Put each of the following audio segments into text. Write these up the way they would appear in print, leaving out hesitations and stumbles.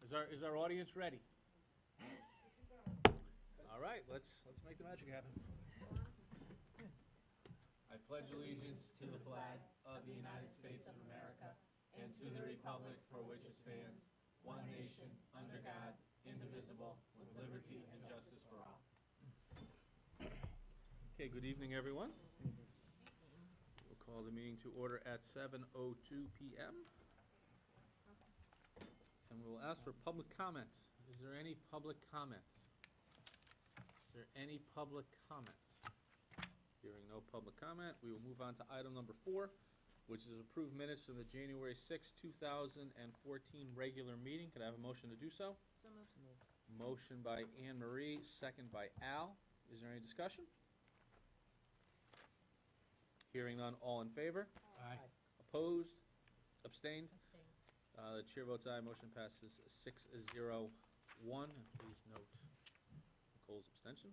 Is our audience ready? All right, let's make the magic happen. I pledge allegiance to the flag of the United States of America and to the republic for which it stands, one nation, under God, indivisible, with liberty and justice for all. Okay, good evening, everyone. We'll call the meeting to order at 7:02 p.m. And we will ask for public comments. Is there any public comments? Is there any public comments? Hearing no public comment, we will move on to item number 4, which is approved minutes from the January 6, 2014 regular meeting. Could I have a motion to do so? So moved. Motion by Anne Marie, second by Al. Is there any discussion? Hearing none, all in favor? Aye. Opposed? Abstained? Abstain. The chair votes aye. Motion passes 6-0-1. And please note Nicole's abstention.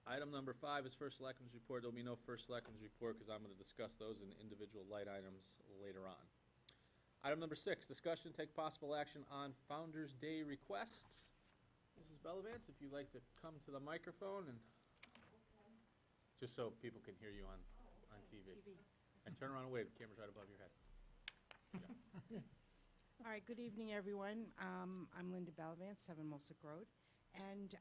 Item number 5 is first selectmen's report. There'll be no first selectmen's report because I'm going to discuss those in individual light items later on. Item number 6, discussion, take possible action on Founders Day requests. Mrs. Bellavance, if you'd like to come to the microphone and just so people can hear you on TV. And turn around and wave. The camera's right above your head. Yeah. All right, good evening, everyone. I'm Linda Bellavance, 7 Mosaic Road. And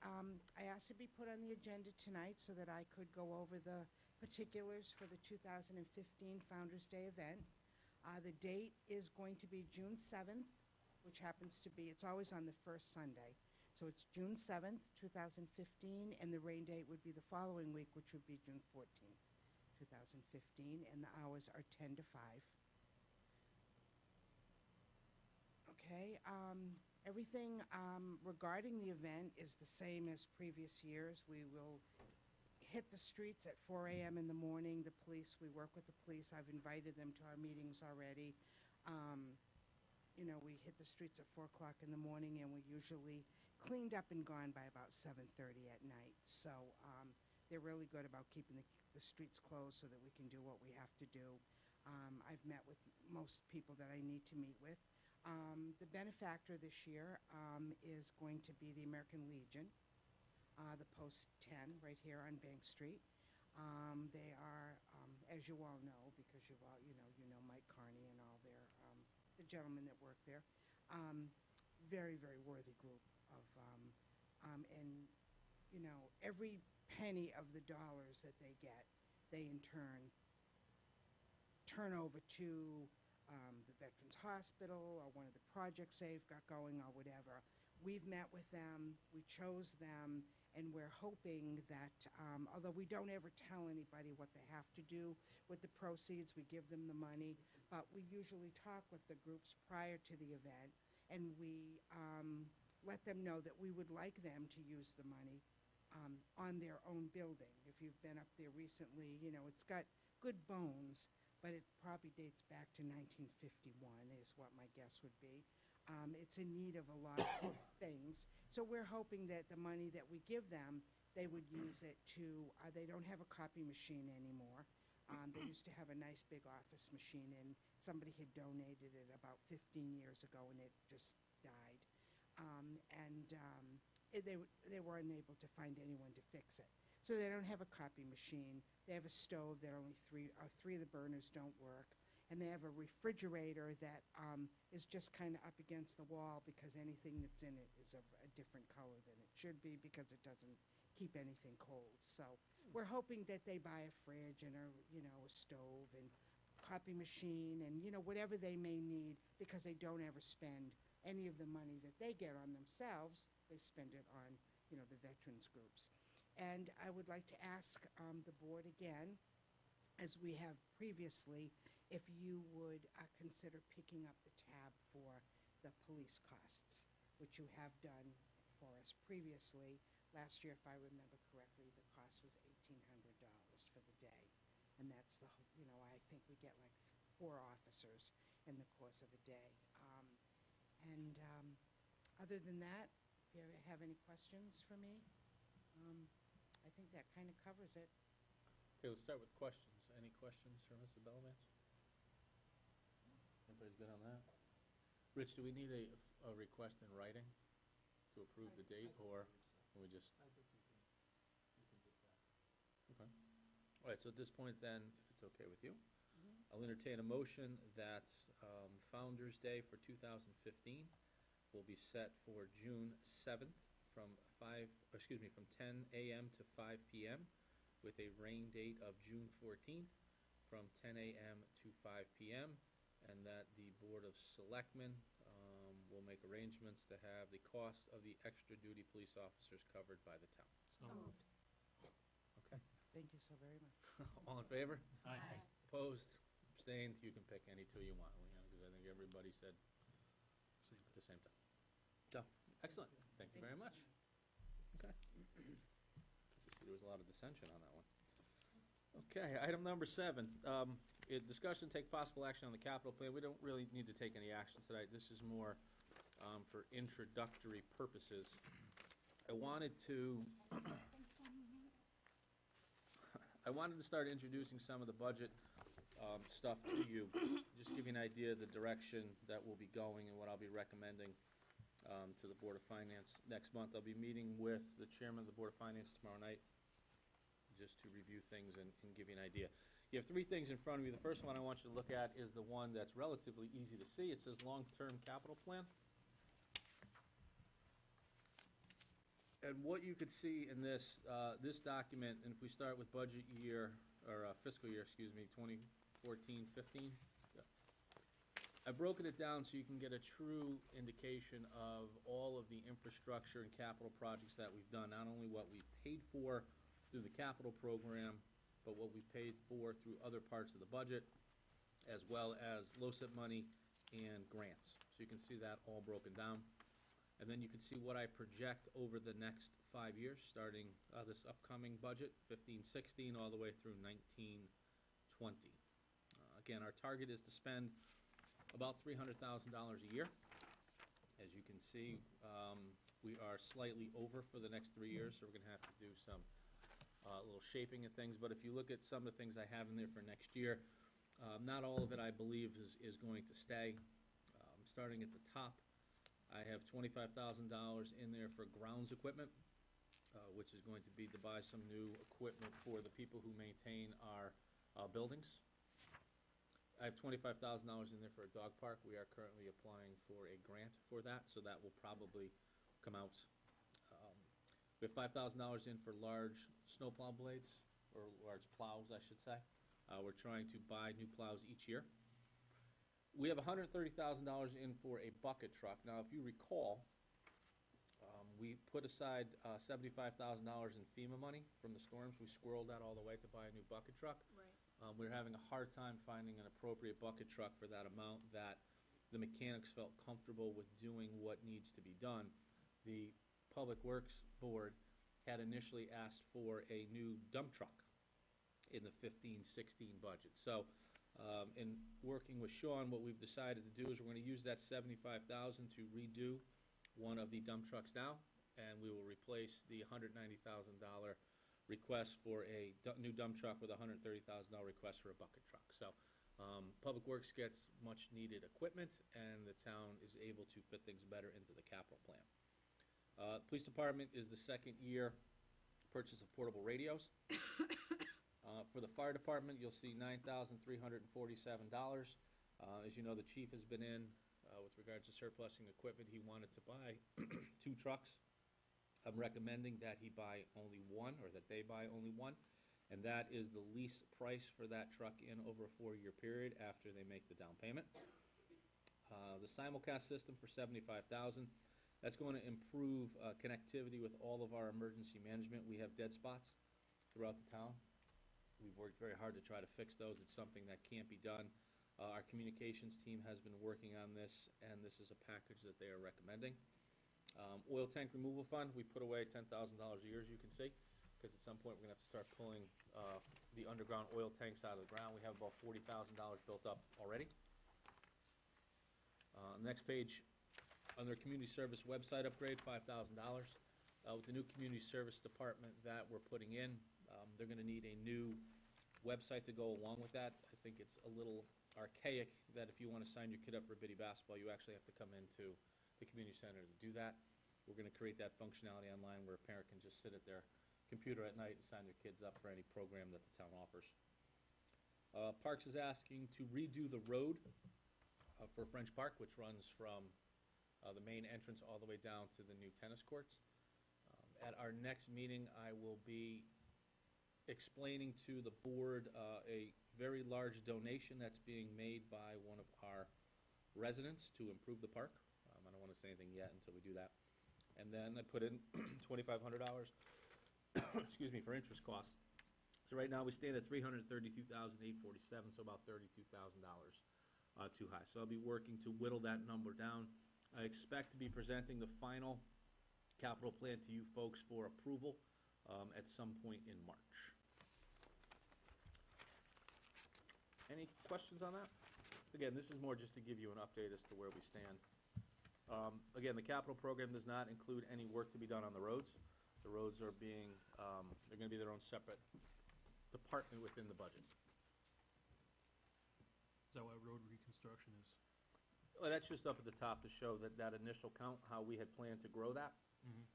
I asked to be put on the agenda tonight so that I could go over the particulars for the 2015 Founders Day event. The date is going to be June 7th, which happens to be, it's always on the first Sunday. So it's June 7th, 2015, and the rain date would be the following week, which would be June 14th, 2015, and the hours are 10 to 5. Okay, everything regarding the event is the same as previous years. We will hit the streets at 4 a.m. in the morning. The police, we work with the police. I've invited them to our meetings already. You know, we hit the streets at 4 o'clock in the morning, and we're usually cleaned up and gone by about 7:30 at night. So they're really good about keeping the streets closed so that we can do what we have to do. I've met with most people that I need to meet with. The benefactor this year is going to be the American Legion, the Post 10 right here on Bank Street. They are, as you all know, because you know Mike Carney and all their the gentlemen that work there. Very, very worthy group of, and you know, every penny of the dollars that they get, they in turn over to the Veterans Hospital or one of the projects they've got going or whatever. We've met with them, we chose them, and we're hoping that, although we don't ever tell anybody what they have to do with the proceeds, we give them the money, but we usually talk with the groups prior to the event, and we let them know that we would like them to use the money on their own building. If you've been up there recently, you know, it's got good bones, but it probably dates back to 1951 is what my guess would be. It's in need of a lot of things. So we're hoping that the money that we give them, they would use it to, they don't have a copy machine anymore. They used to have a nice big office machine, and somebody had donated it about 15 years ago, and it just died. They were unable to find anyone to fix it. So they don't have a copy machine. They have a stove that only three of the burners don't work. And they have a refrigerator that is just kind of up against the wall because anything that's in it is of a different color than it should be because it doesn't keep anything cold. So we're hoping that they buy a fridge and a stove and copy machine and, you know, whatever they may need because they don't ever spend any of the money that they get on themselves. They spend it on, you know, the veterans groups. And I would like to ask the board again, as we have previously, if you would consider picking up the tab for the police costs, which you have done for us previously. Last year, if I remember correctly, the cost was $1,800 for the day. And that's the, you know, I think we get like 4 officers in the course of a day. Other than that, if you have any questions for me, I think that kind of covers it. Okay, let's start with questions. Any questions for Mrs. Bellavance? Everybody's good on that? Rich, do we need a request in writing to approve the date, or can we just? I think you can get that. Okay. All right, so at this point then, if it's okay with you, I'll entertain a motion that Founder's Day for 2015 will be set for June 7th from 10 a.m. to 5 p.m. with a rain date of June 14th from 10 a.m. to 5 p.m. and that the Board of Selectmen will make arrangements to have the cost of the extra duty police officers covered by the town. So moved. Okay. Thank you so very much. All in favor? Aye. Opposed? Abstained? You can pick any two you want, Leanna, because I think everybody said at the same time. So, excellent. Thank you very much. Okay. There was a lot of dissension on that one. Okay, item number 7. Discussion, take possible action on the capital plan. We don't really need to take any action tonight. This is more for introductory purposes. I wanted to start introducing some of the budget stuff to you, just give you an idea of the direction that we'll be going and what I'll be recommending to the Board of Finance next month. I'll be meeting with the Chairman of the Board of Finance tomorrow night just to review things and give you an idea. You have 3 things in front of you. The first one I want you to look at is the one that's relatively easy to see. It says long-term capital plan. And what you could see in this document, and if we start with budget year, or fiscal year, 2014-15, I've broken it down so you can get a true indication of all of the infrastructure and capital projects that we've done, not only what we've paid for through the capital program, but what we've paid for through other parts of the budget, as well as LoCIP money and grants. So you can see that all broken down. And then you can see what I project over the next 5 years, starting this upcoming budget, 15-16, all the way through 19-20. Again, our target is to spend about $300,000 a year. As you can see, we are slightly over for the next 3 years, so we're going to have to do some little shaping of things. But if you look at some of the things I have in there for next year, not all of it, I believe, is going to stay. Starting at the top, I have $25,000 in there for grounds equipment, which is going to be to buy some new equipment for the people who maintain our buildings. I have $25,000 in there for a dog park. We are currently applying for a grant for that, so that will probably come out. We have $5,000 in for large snowplow blades, or large plows, I should say. We're trying to buy new plows each year. We have $130,000 in for a bucket truck. Now, if you recall, we put aside $75,000 in FEMA money from the storms. We squirreled that all the way to buy a new bucket truck. Right. We're having a hard time finding an appropriate bucket truck for that amount that the mechanics felt comfortable with doing what needs to be done. The Public Works Board had initially asked for a new dump truck in the 15-16 budget. So in working with Sean, what we've decided to do is we're going to use that $75,000 to redo one of the dump trucks now, and we will replace the $190,000 request for a new dump truck with a $130,000 request for a bucket truck. So Public Works gets much needed equipment, and the town is able to fit things better into the capital plan. Police Department is the second year purchase of portable radios. For the Fire Department, you'll see $9,347. As you know, the chief has been in with regards to surplusing equipment. He wanted to buy 2 trucks. I'm recommending that he buy only one, or that they buy only one, and that is the lease price for that truck in over a 4-year period after they make the down payment. The simulcast system for $75,000. That's going to improve connectivity with all of our emergency management. We have dead spots throughout the town. We've worked very hard to try to fix those. It's something that can't be done. Our communications team has been working on this, and this is a package that they are recommending. Oil tank removal fund, we put away $10,000 a year, as you can see, because at some point we're going to have to start pulling the underground oil tanks out of the ground. We have about $40,000 built up already. Next page, under community service website upgrade, $5,000. With the new community service department that we're putting in, they're going to need a new website to go along with that. I think it's a little archaic that if you want to sign your kid up for biddy basketball, you actually have to come into the community center to do that. We're going to create that functionality online where a parent can just sit at their computer at night and sign their kids up for any program that the town offers. Parks is asking to redo the road for French Park, which runs from the main entrance all the way down to the new tennis courts. At our next meeting, I will be explaining to the board a very large donation that's being made by one of our residents to improve the park. I don't want to say anything yet until we do that. And then I put in $2,500, excuse me, for interest costs. So right now we stand at $332,847, so about $32,000 too high. So I'll be working to whittle that number down. I expect to be presenting the final capital plan to you folks for approval at some point in March. Any questions on that? Again, this is more just to give you an update as to where we stand. Again, the capital program does not include any work to be done on the roads. The roads are being, they're going to be their own separate department within the budget. Is that what road reconstruction is? Well, that's just up at the top to show that initial count, how we had planned to grow that. Mm-hmm.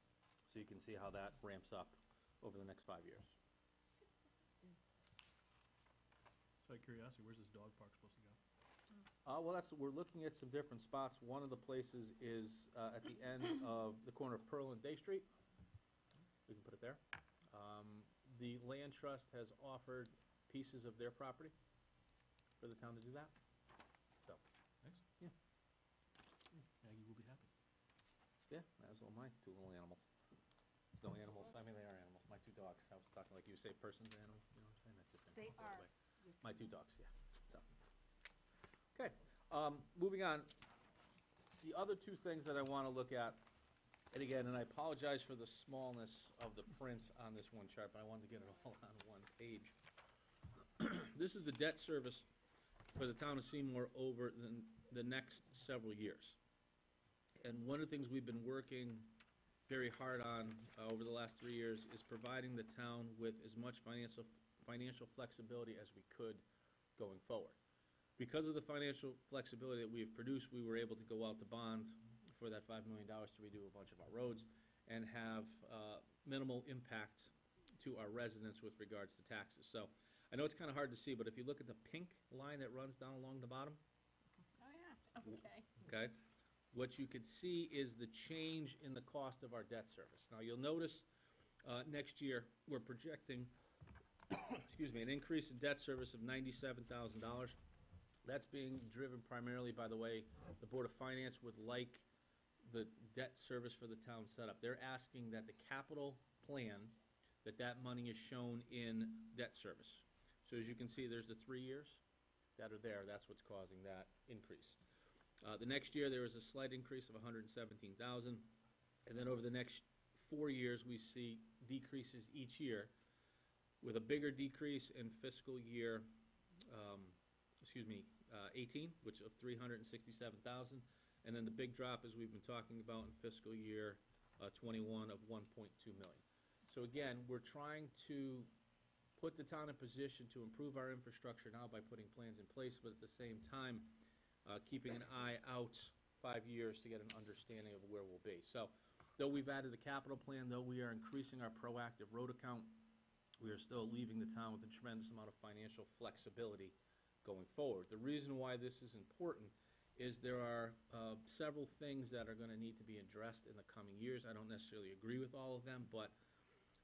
So you can see how that ramps up over the next 5 years. So out of curiosity, where's this dog park supposed to go? Well, we're looking at some different spots. One of the places is at the end of the corner of Pearl and Day Street. We can put it there. The Land Trust has offered pieces of their property for the town to do that. So, Nice. Yeah. Maggie will be happy. yeah, as well my two little animals. No animals, I mean, they are animals. My two dogs. I was talking like you say, person's animal, you know what I'm saying? That's just They that are. way. My two dogs, yeah. So, okay, moving on. The other two things that I want to look at, and again, and I apologize for the smallness of the print on this one chart, but I wanted to get it all on one page. This is the debt service for the town of Seymour over the next several years. And one of the things we've been working very hard on over the last 3 years is providing the town with as much financial flexibility as we could going forward. Because of the financial flexibility that we have produced, we were able to go out to bond for that $5 million to redo a bunch of our roads and have minimal impact to our residents with regards to taxes. So I know it's kind of hard to see, but if you look at the pink line that runs down along the bottom, Oh, yeah, okay. okay, what you could see is the change in the cost of our debt service. Now, you'll notice next year, we're projecting, excuse me, an increase in debt service of $97,000. That's being driven primarily by the way the Board of Finance would like the debt service for the town set up. They're asking that the capital plan, that money is shown in debt service. So as you can see, there's the 3 years that are there. That's what's causing that increase. The next year, there is a slight increase of $117,000. And then over the next 4 years, we see decreases each year, with a bigger decrease in fiscal year, 18, which of $367,000. And then the big drop, as we've been talking about, in fiscal year 21 of $1.2 million. So again, we're trying to put the town in position to improve our infrastructure now by putting plans in place, but at the same time, keeping an eye out 5 years to get an understanding of where we'll be. So, though we've added the capital plan, though we are increasing our proactive road account, we are still leaving the town with a tremendous amount of financial flexibility going forward. The reason why this is important is there are several things that are going to need to be addressed in the coming years. I don't necessarily agree with all of them, but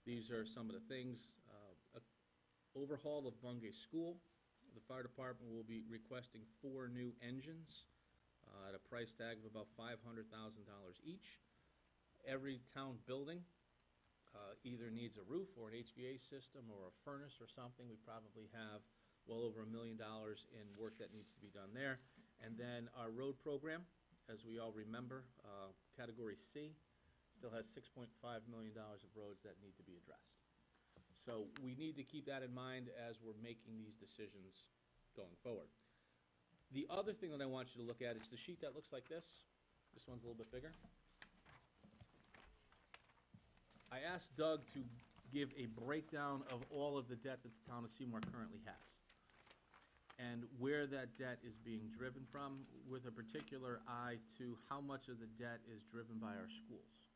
these are some of the things. Overhaul of Bungay School. The fire department will be requesting 4 new engines at a price tag of about $500,000 each. Every town building either needs a roof or an HVAC system or a furnace or something. We probably have well over $1 million in work that needs to be done there. And then our road program, as we all remember, Category C, still has $6.5 million of roads that need to be addressed. So we need to keep that in mind as we're making these decisions going forward. The other thing that I want you to look at is the sheet that looks like this. This one's a little bit bigger. I asked Doug to give a breakdown of all of the debt that the town of Seymour currently has. and where that debt is being driven from, with a particular eye to how much of the debt is driven by our schools.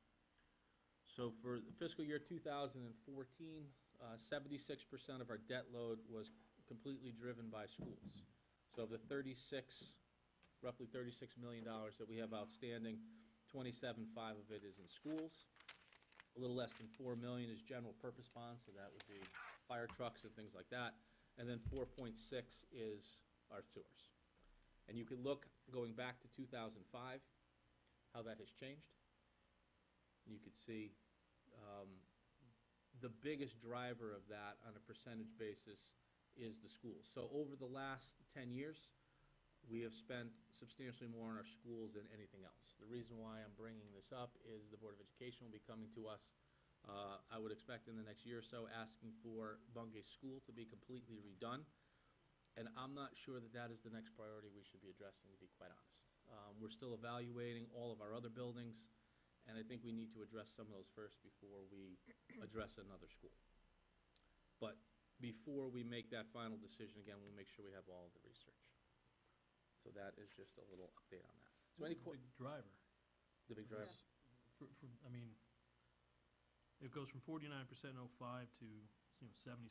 So for the fiscal year 2014, 76% of our debt load was completely driven by schools. So of the roughly $36 million that we have outstanding, 27.5 of it is in schools. A little less than $4 million is general purpose bonds, so that would be fire trucks and things like that. And then 4.6 is our sewers. And you can look, going back to 2005, how that has changed. You could see the biggest driver of that on a percentage basis is the schools. So over the last 10 years, we have spent substantially more on our schools than anything else. The reason why I'm bringing this up is the Board of Education will be coming to us, I would expect in the next year or so, asking for Bungay School to be completely redone. And I'm not sure that that is the next priority we should be addressing, to be quite honest. We're still evaluating all of our other buildings, and I think we need to address some of those first before we address another school. But before we make that final decision, again, we'll make sure we have all of the research. So that is just a little update on that. So any What's the big driver? The big driver? I mean, it goes from 49% in '05 to 76%.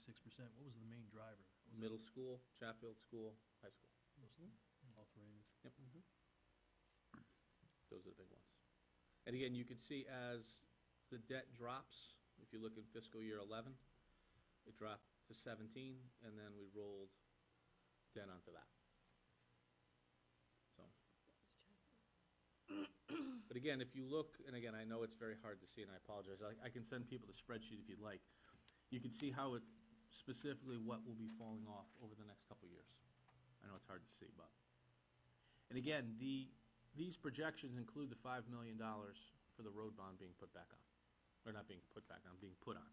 What was the main driver? Was it Middle school, Chatfield School, high school. all three? Yep. Those are the big ones. And again, you can see as the debt drops, if you look at fiscal year 11, it dropped to 17, and then we rolled debt onto that. So, but again, if you look, and again, I know it's very hard to see, and I apologize. I can send people the spreadsheet if you'd like. You can see how it, specifically what will be falling off over the next couple years. I know it's hard to see, but. And again, these projections include the $5 million for the road bond being put back on. Or not being put back on, being put on.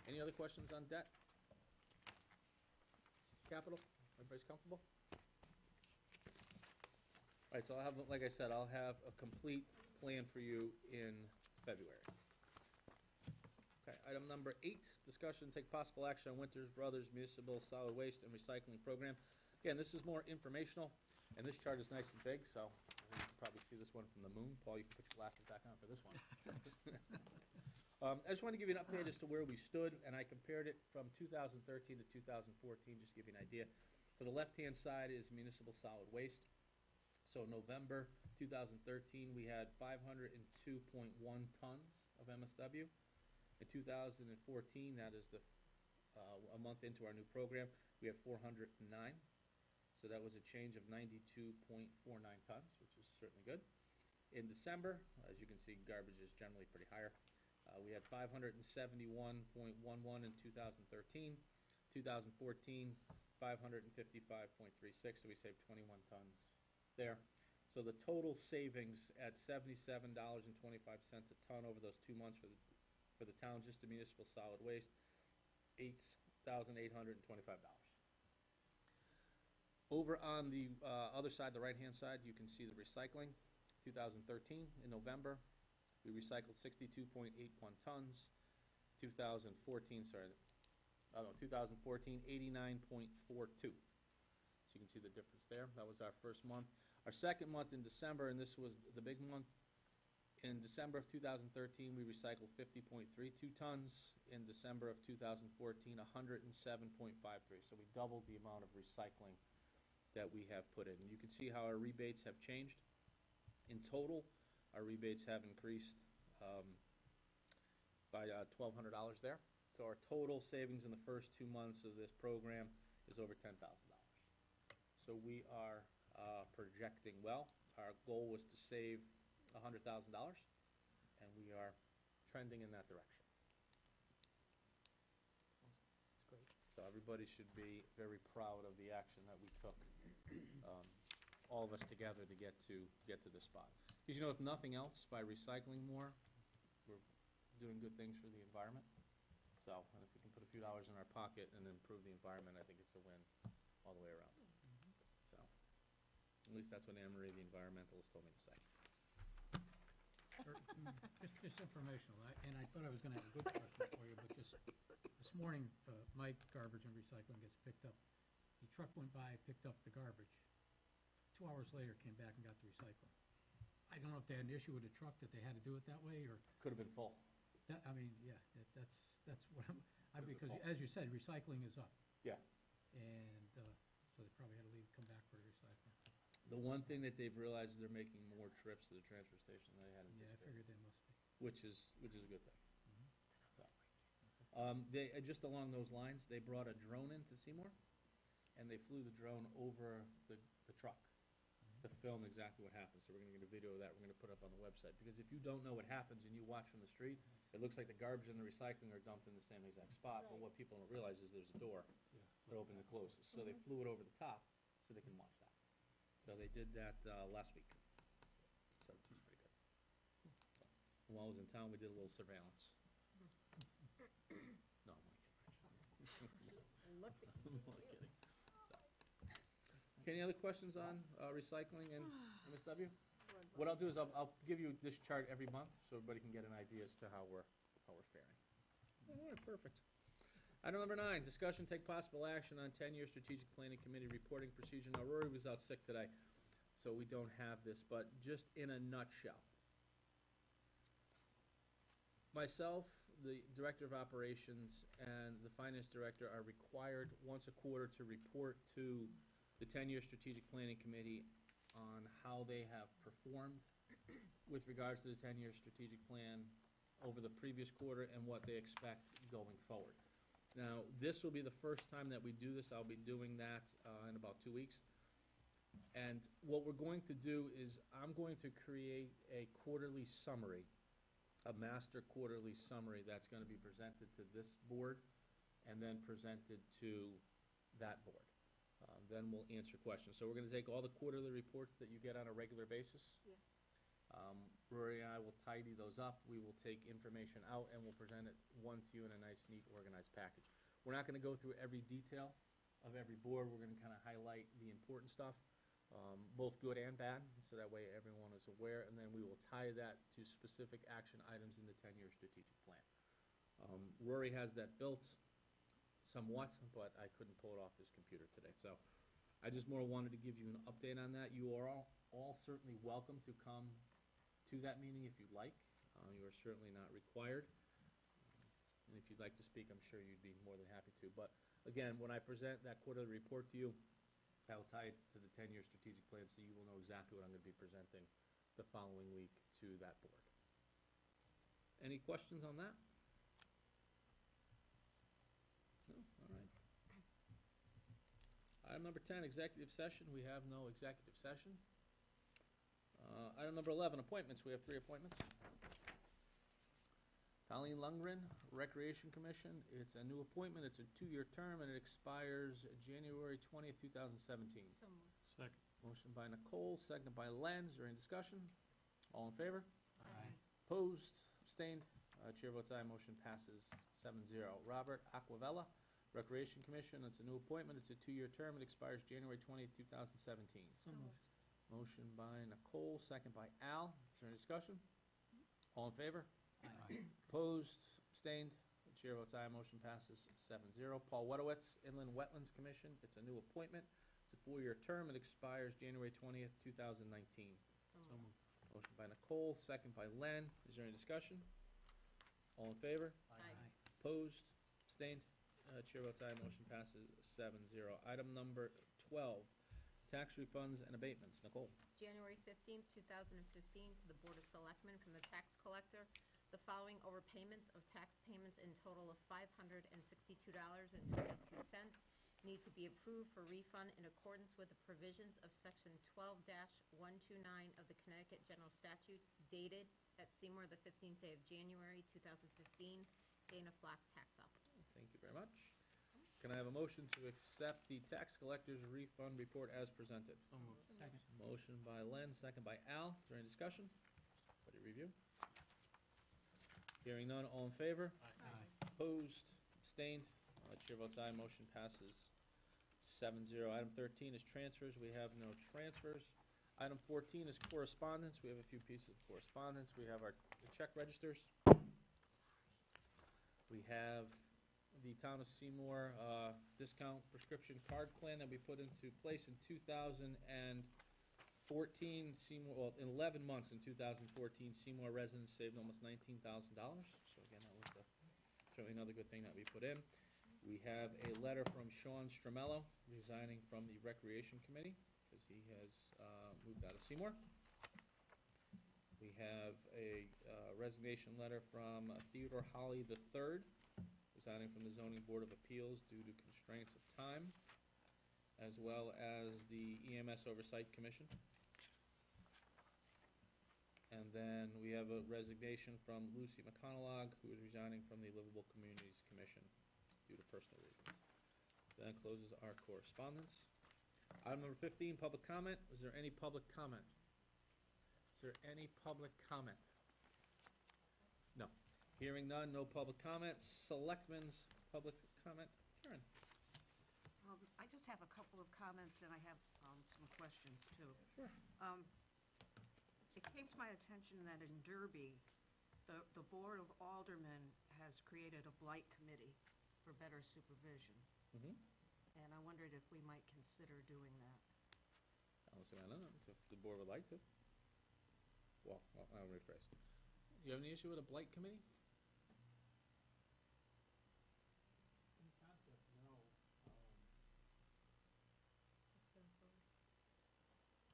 Any other questions on debt? Capital? Everybody's comfortable? All right, so I'll have, like I said, I'll have a complete plan for you in February. Okay, item number 8, discussion, take possible action on Winters Brothers Municipal Solid Waste and Recycling Program. Again, this is more informational, and this chart is nice and big, so I think you can probably see this one from the moon. Paul, you can put your glasses back on for this one. I just want to give you an update as to where we stood, and I compared it from 2013 to 2014, just to give you an idea. So the left-hand side is municipal solid waste. So November 2013, we had 502.1 tons of MSW. In 2014, that is a month into our new program, we have 409. So that was a change of 92.49 tons, which is certainly good. In December, as you can see, garbage is generally pretty higher. We had 571.11 in 2013. 2014, 555.36, so we saved 21 tons there. So the total savings at $77.25 a ton over those 2 months for the town, just the municipal solid waste, $8,825. Over on the other side, the right-hand side, you can see the recycling. 2013, in November, we recycled 62.81 tons. 2014, 89.42. So you can see the difference there. That was our first month. Our second month in December, and this was the big month, in December of 2013, we recycled 50.32 tons. In December of 2014, 107.53. So we doubled the amount of recycling that we have put in. And you can see how our rebates have changed. In total, our rebates have increased by $1,200 there. So our total savings in the first 2 months of this program is over $10,000. So we are projecting well. Our goal was to save $100,000, and we are trending in that direction. That's great. So everybody should be very proud of the action that we took, all of us together, to get to this spot. Because, if nothing else, by recycling more, we're doing good things for the environment. So, and if we can put a few dollars in our pocket and improve the environment, I think it's a win all the way around. So, at least that's what Anne Marie, the environmentalist, told me to say. Just informational, and I thought I was gonna have a good question for you, but just this morning, Mike, garbage and recycling gets picked up. The truck went by, picked up the garbage. 2 hours later, came back and got the recycling. I don't know if they had an issue with the truck that they had to do it that way, or, Could have been full. that, I mean, yeah, that's what Could've been because full. as you said, recycling is up. Yeah. And, so they probably had to come back for the recycling. The one thing that they've realized is they're making more trips to the transfer station than they had Yeah, I anticipated, figured they must be. which is a good thing. Mhm. So, they, just along those lines, they brought a drone into Seymour, and they flew the drone over the truck to film exactly what happened. So we're gonna get a video of that, we're gonna put up on the website, because if you don't know what happens and you watch from the street, it looks like the garbage and the recycling are dumped in the same exact spot, but Right. what people don't realize is there's a door that opens and closes. So they flew it over the top so they can watch that. So they did that last week. So it was pretty good. So, while I was in town, we did a little surveillance. No, I'm only kidding, Rich. Just looking. I'm only kidding. So. Okay, any other questions on recycling and MSW? What I'll do is I'll give you this chart every month so everybody can get an idea as to how we're faring. All right, perfect. Item number 9, discussion, take possible action on 10-year strategic planning committee reporting procedure. Now, Rory was out sick today, so we don't have this, but just in a nutshell. Myself, the Director of Operations, and the Finance Director are required once a quarter to report to the 10-year strategic planning committee on how they have performed with regards to the 10-year strategic plan over the previous quarter and what they expect going forward. Now, this will be the first time that we do this. I'll be doing that in about 2 weeks. And what we're going to do is I'm going to create a quarterly summary, a master quarterly summary that's going to be presented to this board and then presented to that board. Then we'll answer questions. So we're going to take all the quarterly reports that you get on a regular basis. Yeah. Rory and I will tidy those up. We will take information out and we'll present it one to you in a nice, neat, organized package. We're not going to go through every detail of every board. We're going to kind of highlight the important stuff, both good and bad, so that way everyone is aware, and then we will tie that to specific action items in the 10-year strategic plan. Rory has that built somewhat, but I couldn't pull it off his computer today. So I just more wanted to give you an update on that. You are all certainly welcome to come to that meeting if you'd like. You are certainly not required. And if you'd like to speak, I'm sure you'd be more than happy to. But again, when I present that quarterly report to you, I will tie it to the 10-year strategic plan so you will know exactly what I'm going to be presenting the following week to that board. Any questions on that? No? All right. Item number 10, executive session. We have no executive session. Item number 11, appointments. We have 3 appointments. Colleen Lundgren, Recreation Commission. It's a new appointment. It's a 2-year term, and it expires January 20th, 2017. So moved. Second. Motion by Nicole, second by Len. Is there any discussion? All in favor? Aye. Opposed? Abstained? Chair votes aye. Motion passes 7-0. Robert Aquavella, Recreation Commission. It's a new appointment. It's a 2-year term. It expires January 20th, 2017. So moved. Motion by Nicole, second by Al. Is there any discussion? All in favor? Aye. Opposed? Abstained? Chair votes aye. Motion passes 7-0. Paul Wedowitz, Inland Wetlands Commission. It's a new appointment. It's a 4-year term. It expires January 20th, 2019. So moved. Motion by Nicole, second by Len. Is there any discussion? All in favor? Aye. Opposed? Abstained? Chair votes aye. Motion passes 7-0. Item number 12, tax refunds and abatements. Nicole? January 15th, 2015, to the Board of Selectmen from the tax collector. The following overpayments of tax payments in total of $562.22 need to be approved for refund in accordance with the provisions of Section 12-129 of the Connecticut General Statutes, dated at Seymour, the 15th day of January, 2015, Dana Flock Tax Office. Thank you very much. Can I have a motion to accept the tax collector's refund report as presented? So moved. Second. Motion by Len, second by Al. Is there any discussion? Buddy review. Hearing none, all in favor? Aye. Opposed? Abstained? Chair votes aye. Motion passes 7-0. Item 13 is transfers. We have no transfers. Item 14 is correspondence. We have a few pieces of correspondence. We have our the check registers. We have the Town of Seymour discount prescription card plan that we put into place in 2014. Seymour, well, in 11 months in 2014, Seymour residents saved almost $19,000. So again, that was certainly another good thing that we put in. We have a letter from Sean Stramello resigning from the Recreation Committee because he has moved out of Seymour. We have a resignation letter from Theodore Holly III, resigning from the Zoning Board of Appeals due to constraints of time, as well as the EMS Oversight Commission. And then we have a resignation from Lucy McConaughey, who is resigning from the Livable Communities Commission due to personal reasons. That closes our correspondence. Item number 15, public comment. Is there any public comment? Is there any public comment? No. Hearing none, no public comments. Selectmen's public comment. Karen? I just have a couple of comments, and I have some questions, too. Sure. It came to my attention that in Derby, the Board of Aldermen has created a blight committee for better supervision, Mm-hmm. and I wondered if we might consider doing that. Honestly, I don't know if the board would like to. Well, I'll rephrase. You have any issue with a blight committee? In concept, no.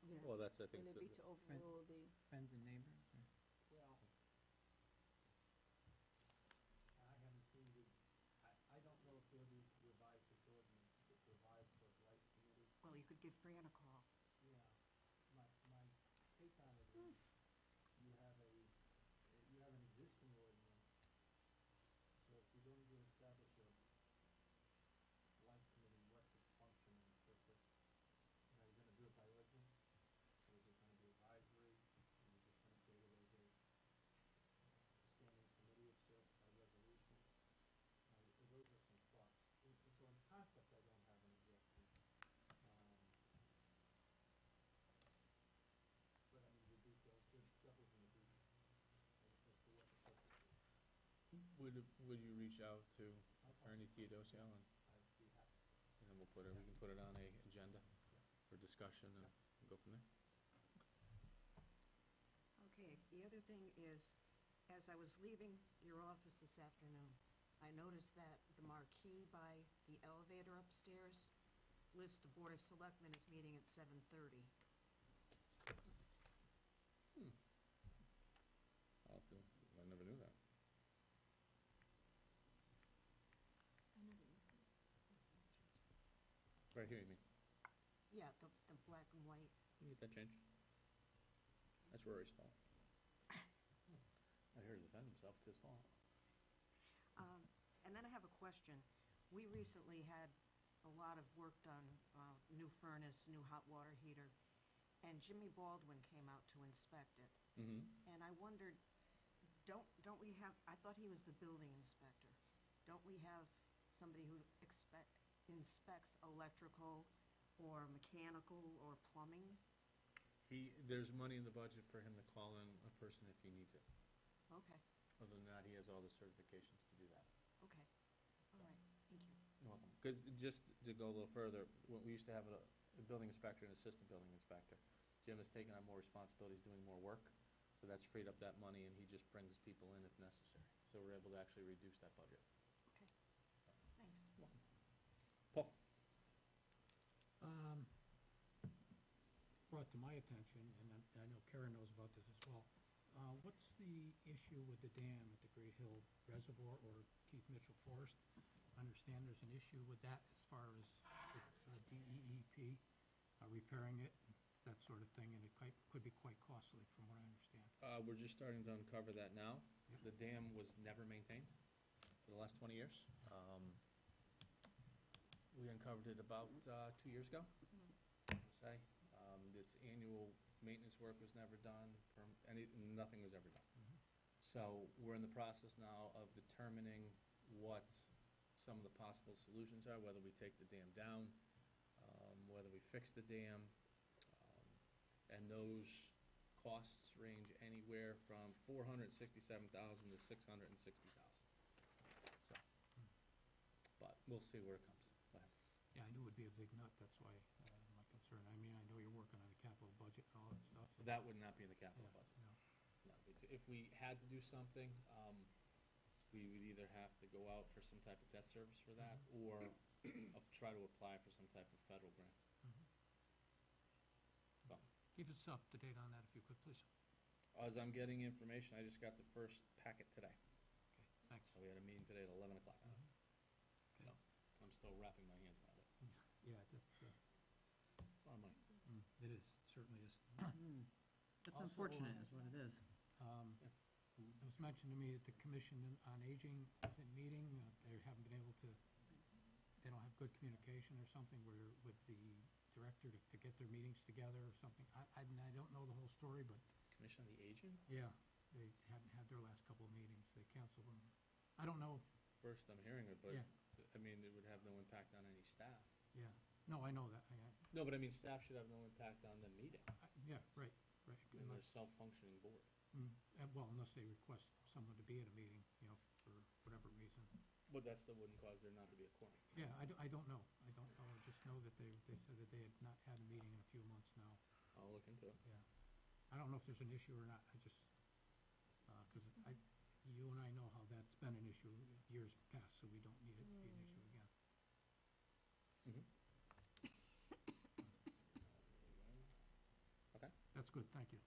Yeah. Well, that's, I think, Will it be to overrule the, Friends and neighbors, or? Well, I haven't seen the, I don't know if Derby revised its ordinance to provide for a blight committee. Well, you could give Fran a call. Yeah, my take on it is, you have an existing ordinance, so if you're going to establish a blight committee, what's its function and purpose? You know, you're gonna do it by ordinance, or is it gonna be advisory, or you're just gonna create it as a standing committee of sorts by resolution? Those are some thoughts. So in concept, I don't have an objection. But I mean, the details, the devil's in the details as to what the purpose is. Would you reach out to I'll Attorney Teodosio and I'd be happy. then we can put it on a agenda for discussion and go from there? Okay, the other thing is, as I was leaving your office this afternoon, I noticed that the marquee by the elevator upstairs lists the Board of Selectmen as meeting at 7:30. I never knew that. I never used it. Right here, you mean? Yeah, the black and white. Can you get that changed? That's Rory's fault. I heard him defend himself, it's his fault. And then I have a question. We recently had a lot of work done, new furnace, new hot water heater, and Jimmy Baldwin came out to inspect it. Mm-hmm. And I wondered, don't we have, I thought he was the building inspector. Don't we have somebody who inspects electrical or mechanical or plumbing? There's money in the budget for him to call in a person if he needs it. Okay, Other than that, he has all the certifications to do that. okay. All right, thank you. You're welcome. Because just to go a little further, we used to have a building inspector and assistant building inspector. Jim has taken on more responsibilities, doing more work, so that's freed up that money, and he just brings people in if necessary. So we're able to actually reduce that budget. Okay, thanks. Paul? Brought to my attention, and I know Karen knows about this as well, what's the issue with the dam at the Great Hill Reservoir or Keith Mitchell Forest? I understand there's an issue with that as far as with DEEP repairing it, that sort of thing, and it could be quite costly from what I understand. We're just starting to uncover that now. Yep. The dam was never maintained for the last 20 years. We uncovered it about 2 years ago, I would say. Its annual maintenance work was never done, nothing was ever done. So we're in the process now of determining what some of the possible solutions are, whether we take the dam down, whether we fix the dam. and those costs range anywhere from $467,000 to $660,000. So, but we'll see where it comes. Go ahead. Yeah, I knew it would be a big nut, that's why, my concern. I mean, I know you're working on a capital budget and all that stuff. so- That would not be in the capital Yeah, budget. no. No, if we had to do something, we would either have to go out for some type of debt service for that, or try to apply for some type of federal grant. Mhm. So, Keep us up to date on that if you could, please. as I'm getting information, I just got the first packet today. Okay, thanks. So we had a meeting today at 11 o'clock on it. Okay. So, I'm still wrapping my hands around it. Yeah, that's, It's a lot of money. it is, certainly is. That's Also, unfortunate, is what it is. It was mentioned to me that the Commission on Aging isn't meeting, they haven't been able to, they don't have good communication or something where, with the director to get their meetings together or something. I don't know the whole story, but, Commission on the Aging? yeah, they hadn't had their last couple of meetings, they canceled them. I don't know, First I'm hearing it, but, Yeah. I mean, it would have no impact on any staff. yeah, no, I know that, No, but I mean, staff should have no impact on them meeting. yeah, right, I mean, they're a self-functioning board. well, unless they request someone to be at a meeting, for whatever reason. But that still wouldn't cause there not to be a quorum. Yeah, I don't know. I don't know. I just know that they said that they had not had a meeting in a few months now. I'll look into it. Yeah. I don't know if there's an issue or not. I just, because you and I know how that's been an issue years past, so we don't need it to be an issue again. Okay. That's good, thank you.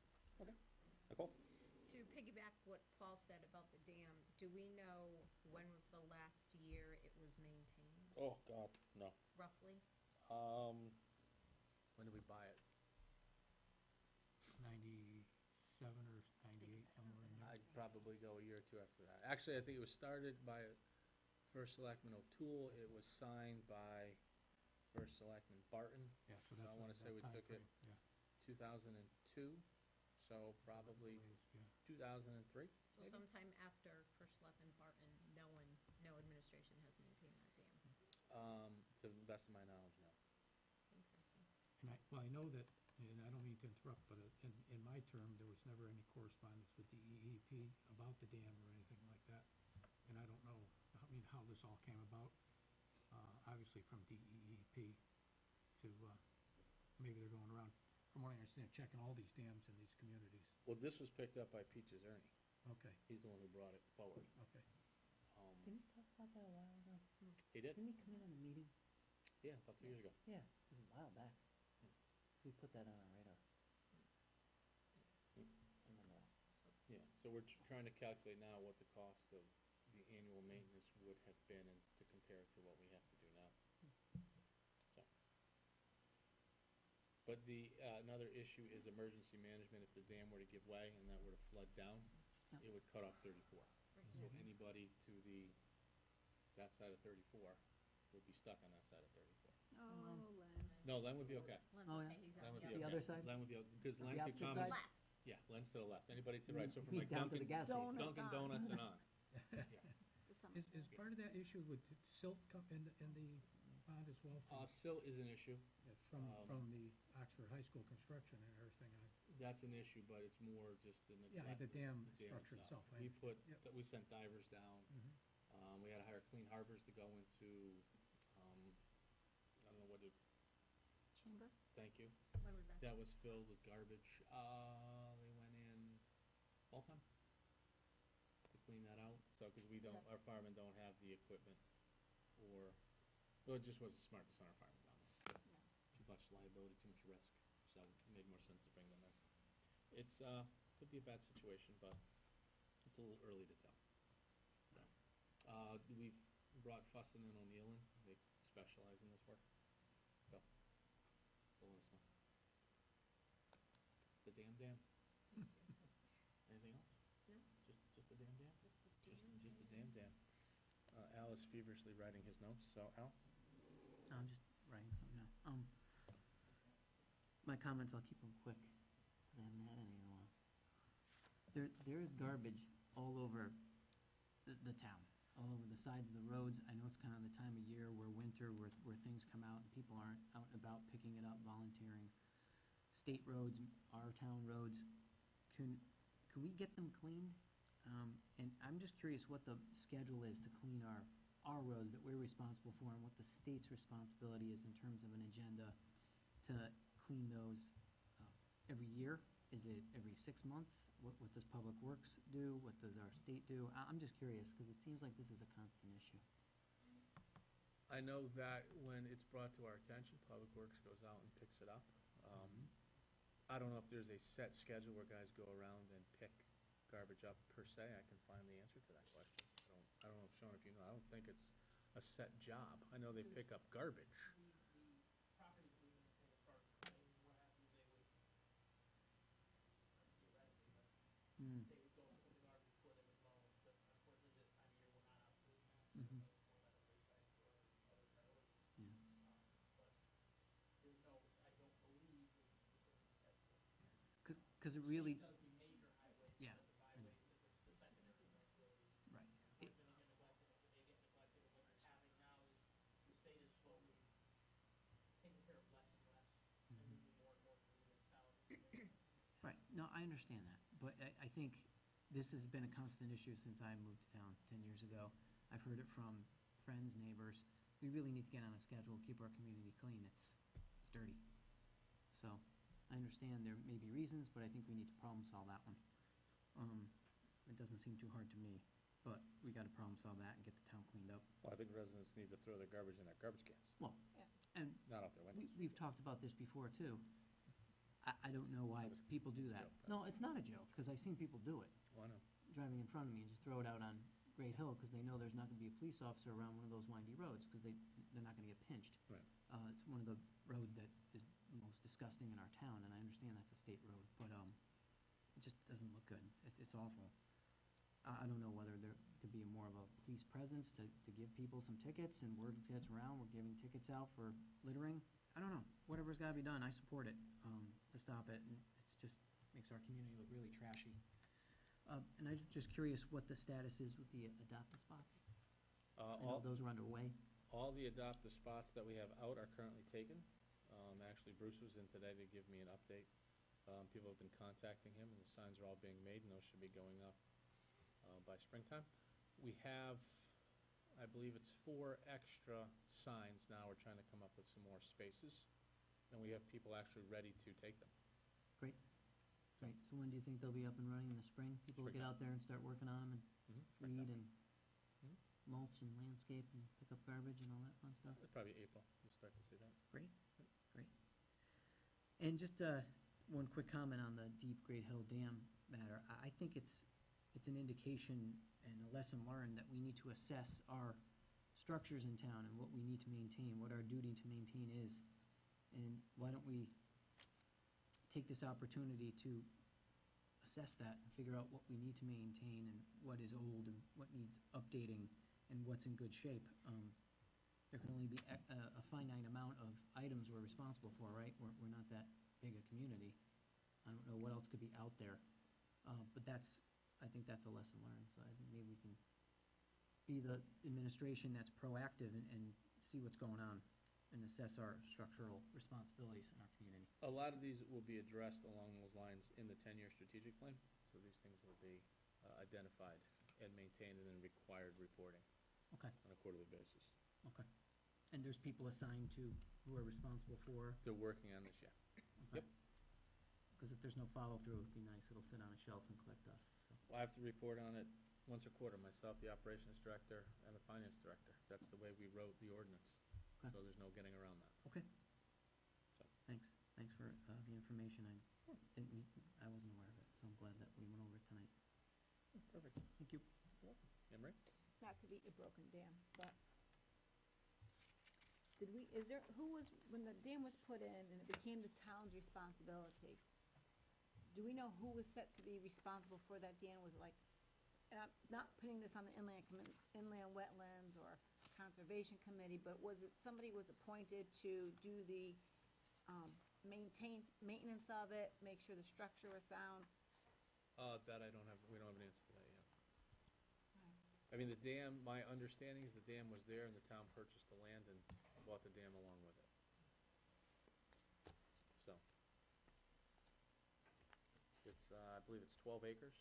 Nicole? To piggyback what Paul said about the dam, do we know when was the last year it was maintained, Oh, God, no. roughly? When did we buy it? 97 or 98, somewhere in there. I'd probably go a year or two after that. Actually, I think it was started by First Selectman O'Toole. It was signed by First Selectman Barton, Yeah, so that's. I wanna say we that took it timeframe, Yeah. 2002, so probably Latest, yeah. 2003. So sometime after First Selectman Barton, no administration has maintained that dam. To the best of my knowledge, no. Interesting. And I know that, and I don't mean to interrupt, but in my term, there was never any correspondence with the EEP about the dam or anything like that. And I don't know, how this all came about. Obviously from DEEP to, maybe they're going around, from what I understand, checking all these dams in these communities. Well, this was picked up by Pete Ernie. Okay, He's the one who brought it forward. okay. Didn't he talk about that a while ago? He did? Didn't he come in on a meeting? Yeah, about 2 years ago. Yeah, it was a while back. Yeah. So we put that on our radar. Hmm. I remember that. Yeah, so we're trying to calculate now what the cost of the annual maintenance would have been and to compare it to what we have to do now. So. But another issue is emergency management. If the dam were to give way and that were to flood down, Yeah. it would cut off 34. So anybody to that side of 34 would be stuck on that side of 34. Oh, Len. No, Len would be okay. Len's Oh, okay, yeah. he's Len on would the be The okay. other side? Len would be, because The Len could opposite come. side? left. Yeah, Len's to the left. Anybody to the right. So from Me like down to the Dunkin', gas station. Donuts Dunkin' on. Donuts and on. The summer Is school. part of that issue with silt in the bond as well? Silt is an issue. Yeah, from the Oxford High School construction and everything. That's an issue, but it's more just the Yeah, neglect. the dam of the structure itself. I We understand. we sent divers down. Mhm. We had to hire Clean Harbors to go into, I don't know what it, Chamber? thank you. When was that? That was filled with garbage. They went in fall time to clean that out. So, because our firemen don't have the equipment or, well, it just wasn't smart to send our firemen down there. Too much liability, too much risk. So it made more sense to bring them in. It's, could be a bad situation, but it's a little early to tell. So, we've brought Fussin and O'Neill in. They specialize in this work. So, they'll let us know. It's the damn dam. Anything else? No. Just the damn dam? Just the Just the damn dam. Al is feverishly writing his notes, so Al? No, I'm just writing something now. My comments, I'll keep them quick, because I haven't had any in a while. There is garbage all over the town, all over the sides of the roads. I know it's kind of the time of year where winter, where things come out and people aren't out and about picking it up, volunteering. state roads, our town roads, can we get them cleaned? And I'm just curious what the schedule is to clean our roads that we're responsible for, and what the state's responsibility is in terms of an agenda to clean those every year. Is it every 6 months? What does Public Works do? What does our state do? I'm just curious, because it seems like this is a constant issue. I know that when it's brought to our attention, Public Works goes out and picks it up. I don't know if there's a set schedule where guys go around and pick garbage up per se. I can find the answer to that question. I don't know, Sean, if you know. I don't think it's a set job. I know they pick up garbage. The properties we maintain as far as claims and what have you, they would, theoretically, but Mm. they would go and put the garbage before they would mow. But unfortunately, this time of year, we're not out doing that. Mhm. It's more like a wayside for other priorities. Yeah. But there's no, I don't believe there's any set system. Because it really, It does the major highways, Yeah, but the I know. byways, the secondaries don't really, right. unfortunately, get neglected. They get neglected, and what you're having now is the state is slowly taking care of less and less, and Mhm. moving more and more to the municipalities. Right, no, I understand that, but I think this has been a constant issue since I moved to town 10 years ago. I've heard it from friends, neighbors. We really need to get on a schedule, keep our community clean. It's dirty. So, I understand there may be reasons, but I think we need to problem solve that one. It doesn't seem too hard to me, but we gotta problem solve that and get the town cleaned up. Well, I think residents need to throw their garbage in their garbage cans, Well, and not out their windows. we've talked about this before, too. I don't know why That was- people do it's a that. joke, No, it's not a joke, because I've seen people do it, Why not? driving in front of me and just throw it out on Great Hill, because they know there's not gonna be a police officer around one of those windy roads, because they're not gonna get pinched. Right. It's one of the roads that is the most disgusting in our town, and I understand that's a state road, but, it just doesn't look good. It's awful. I don't know whether there could be more of a police presence to give people some tickets, and word gets around, we're giving tickets out for littering. I don't know. Whatever's gotta be done, I support it, to stop it, and it's just makes our community look really trashy. And I'm just curious what the status is with the adopt-a spots. I know those are underway. All the adopt-a spots that we have out are currently taken. Actually, Bruce was in today to give me an update. People have been contacting him, and the signs are all being made, and those should be going up by springtime. We have, I believe it's 4 extra signs now. We're trying to come up with some more spaces, and we have people actually ready to take them. Great. Great. So when do you think they'll be up and running in the spring? People will get out there and start working on them and Springtime. weed and Mhm. mulch and landscape and pick up garbage and all that fun stuff? Probably April, you'll start to see that. Great, great. And just one quick comment on the Deep Great Hill Dam matter. I think it's an indication and a lesson learned that we need to assess our structures in town and what we need to maintain, what our duty to maintain is. And why don't we take this opportunity to assess that and figure out what we need to maintain and what is old and what needs updating and what's in good shape. There can only be a finite amount of items we're responsible for, right? We're not that big a community. I don't know what else could be out there. But I think that's a lesson learned. So I think maybe we can be the administration that's proactive and see what's going on and assess our structural responsibilities in our community. A lot of these will be addressed along those lines in the 10-year strategic plan, so these things will be identified and maintained and then required reporting Okay, on a quarterly basis. okay. And there's people assigned to who are responsible for? They're working on this, yeah. Yep. Because if there's no follow-through, it'd be nice, it'll sit on a shelf and collect dust, so. Well, I have to report on it once a quarter, myself, the operations director, and the finance director. That's the way we wrote the ordinance, Okay. so there's no getting around that. Okay. So. Thanks for the information. I wasn't aware of it, so I'm glad that we went over it tonight. Perfect. Thank you. Anne Marie? Not to beat a broken dam, but when the dam was put in and it became the town's responsibility, do we know who was set to be responsible for that dam? Was it like, and I'm not putting this on the inland wetlands or conservation committee, but was it, somebody was appointed to do the, maintenance of it, make sure the structure was sound? That we don't have an answer to that yet. I mean, the dam, my understanding is the dam was there and the town purchased the land and bought the dam along with it. So, I believe it's 12 acres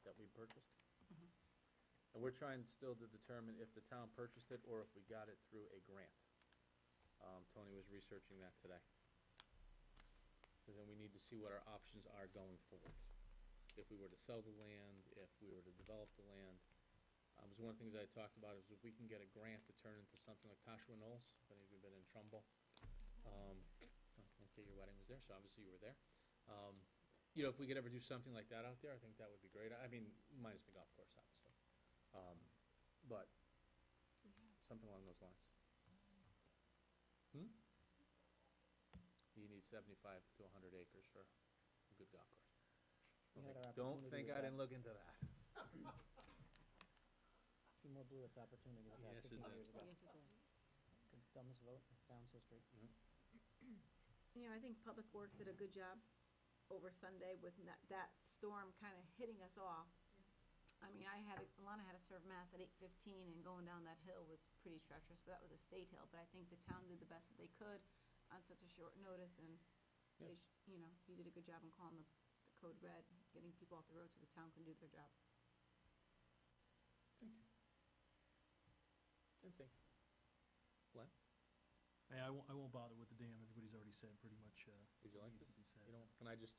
that we purchased. And we're trying still to determine if the town purchased it or if we got it through a grant. Tony was researching that today. Because then we need to see what our options are going forward. If we were to sell the land, if we were to develop the land. It was one of the things I talked about is if we can get a grant to turn into something like Tashua Knolls, if any of you have been in Trumbull. Okay, your wedding was there, so obviously you were there. You know, if we could ever do something like that out there, I think that would be great. I mean, minus the golf course, obviously. But something along those lines. You need 75 to 100 acres for a good golf course. We had our Don't opportunity think with I that. didn't look into that. T-Mobile blew its opportunity with that Yes, 15 it did. years ago. Yes, it did. The dumbest vote in town's history. You know, I think Public Works did a good job over Sunday with that storm kind of hitting us off. I mean, Alana had to serve mass at 8:15, and going down that hill was pretty treacherous, but that was a state hill. But I think the town did the best that they could on such a short notice, and Yeah. you know, he did a good job in calling the code red, getting people off the road so the town can do their job. Thank you. Anything? Len, Hey, I won't bother with the dam, everybody's already said pretty much, would you like needs to? to be said. You know, can I just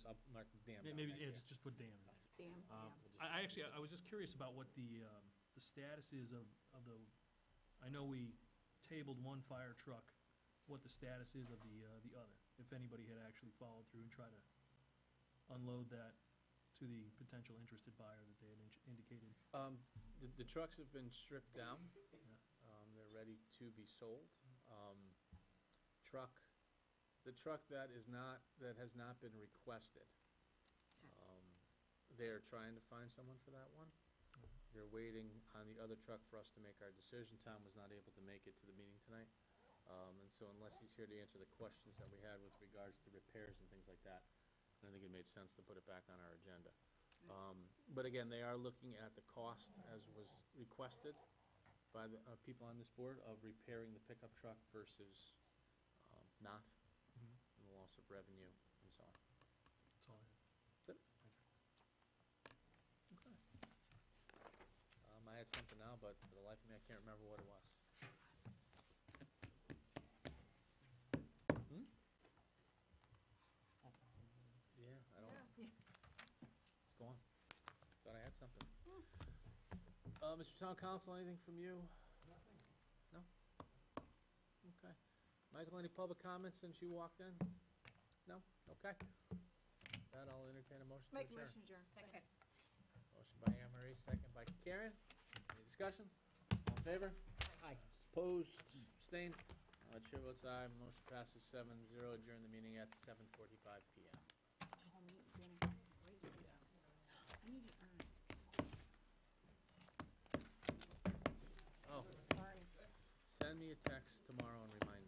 I'll mark the dam down Maybe, next yeah, year. just put dam in there. Damn, We'll just- I actually, I was just curious about what the status is of the, I know we tabled one fire truck, what the status is of the other, if anybody had actually followed through and tried to unload that to the potential interested buyer that they had indicated. The trucks have been stripped down. Yeah. They're ready to be sold. The truck that has not been requested, they're trying to find someone for that one. They're waiting on the other truck for us to make our decision. Tom was not able to make it to the meeting tonight. And so unless he's here to answer the questions that we had with regards to repairs and things like that, I think it made sense to put it back on our agenda. But again, they are looking at the cost, as was requested by the people on this board, of repairing the pickup truck versus not, Mhm. and the loss of revenue and so on. That's all I had. That's it. Okay. I had something now, but for the life of me, I can't remember what it was. Yeah, I don't know. It's gone. Thought I had something. Mr. Town Council, anything from you? Nothing. No? Okay. Michael, any public comments since you walked in? No? Okay. With that, I'll entertain a motion to make a adjourn. motion, adjourn. Second. Motion by Anne Marie, second by Karen. Any discussion? All in favor? Aye. Opposed? Abstained? Chair votes aye. Motion passes 7-0. Adjourn the meeting at 7:45 PM. Home meeting, Danny. I need your urn. Oh, Sorry. send me a text tomorrow and remind